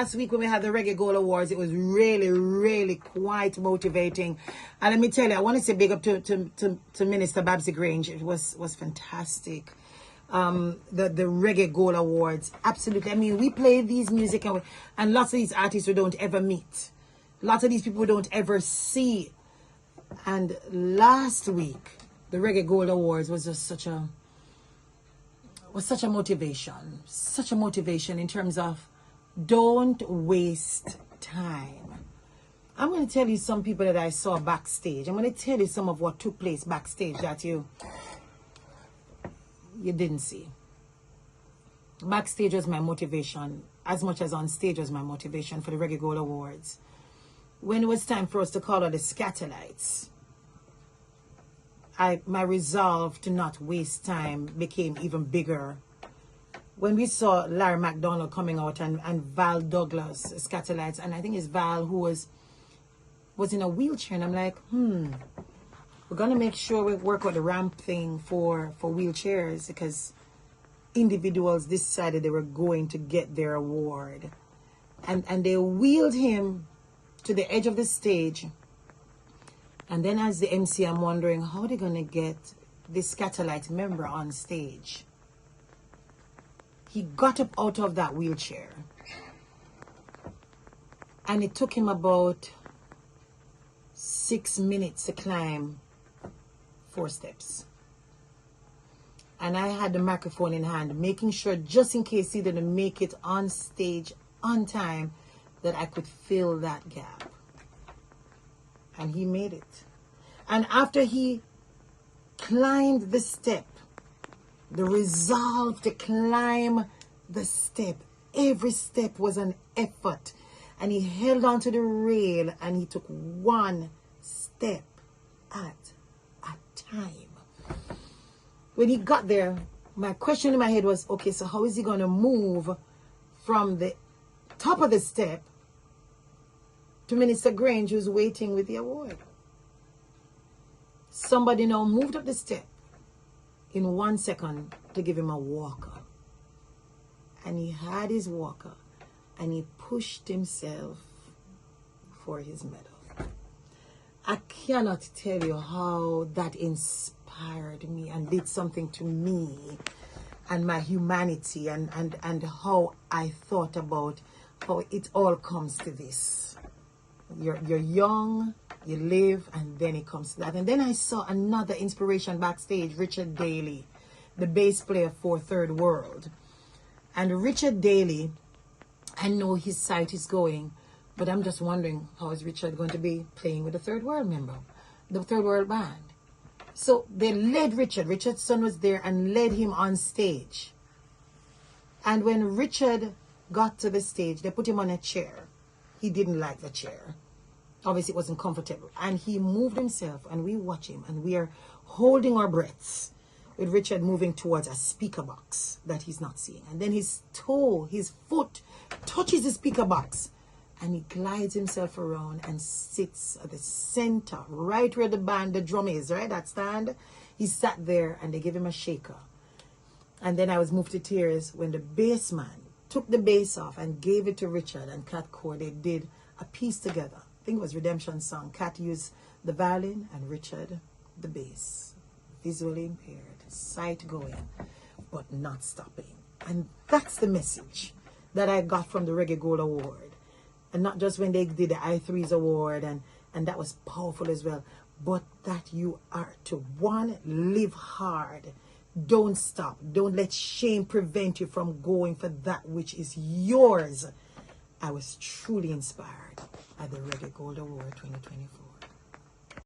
Last week when we had the Reggae Gold Awards, it was really quite motivating. And let me tell you, I want to say big up to Minister Babsy Grange. It was fantastic. The Reggae Gold Awards, absolutely. I mean, we play these music and lots of these artists we don't ever meet. Lots of these people we don't ever see. And last week, the Reggae Gold Awards was just such a motivation. Such a motivation in terms of don't waste time. I'm going to tell you some people that I saw backstage. I'm going to tell you some of what took place backstage that you didn't see. Backstage was my motivation as much as on stage was my motivation for the Reggae Gold Awards. When it was time for us to call out the Scatterlights, my resolve to not waste time became even bigger. When we saw Larry McDonald coming out and Val Douglas, Scatterlights, and I think it's Val who was in a wheelchair, and I'm like, we're going to make sure we work out the ramp thing for wheelchairs, because individuals decided they were going to get their award. And they wheeled him to the edge of the stage. And then as the MC, I'm wondering, how are they going to get this Scatterlight member on stage? He got up out of that wheelchair. And it took him about 6 minutes to climb 4 steps. And I had the microphone in hand, making sure, just in case he didn't make it on stage on time, that I could fill that gap. And he made it. And after he climbed the step, the resolve to climb the step, every step was an effort. And he held on to the rail and he took 1 step at a time. When he got there, my question in my head was, okay, so how is he going to move from the top of the step to Minister Grange, who's waiting with the award? Somebody now moved up the step in 1 second to give him a walker. And he had his walker and he pushed himself for his medal. I cannot tell you how that inspired me and did something to me and my humanity and how I thought about how it all comes to this. You're young, you live, and then it comes to that. And then I saw another inspiration backstage, Richard Daly, the bass player for Third World. And Richard Daly, I know his sight is going, but I'm just wondering, how is Richard going to be playing with the Third World member, the Third World band? So they led Richard. Richard's son was there and led him on stage. And when Richard got to the stage, they put him on a chair. He didn't like the chair. Obviously, it wasn't comfortable. And he moved himself, and we watch him, and we are holding our breaths with Richard moving towards a speaker box that he's not seeing. And then his foot touches the speaker box, and he glides himself around and sits at the center, right where the drum is, right? That stand. He sat there, and they gave him a shaker. And then I was moved to tears when the bass man took the bass off and gave it to Richard and Cat Core. They did a piece together. I think it was Redemption Song. Cat used the violin and Richard the bass. Visually impaired, sight going, but not stopping. And that's the message that I got from the Reggae Gold Award. And not just when they did the I3's award, and that was powerful as well, but that you are to, 1, live hard. Don't stop. Don't let shame prevent you from going for that which is yours. I was truly inspired by the Reggae Gold Award 2024.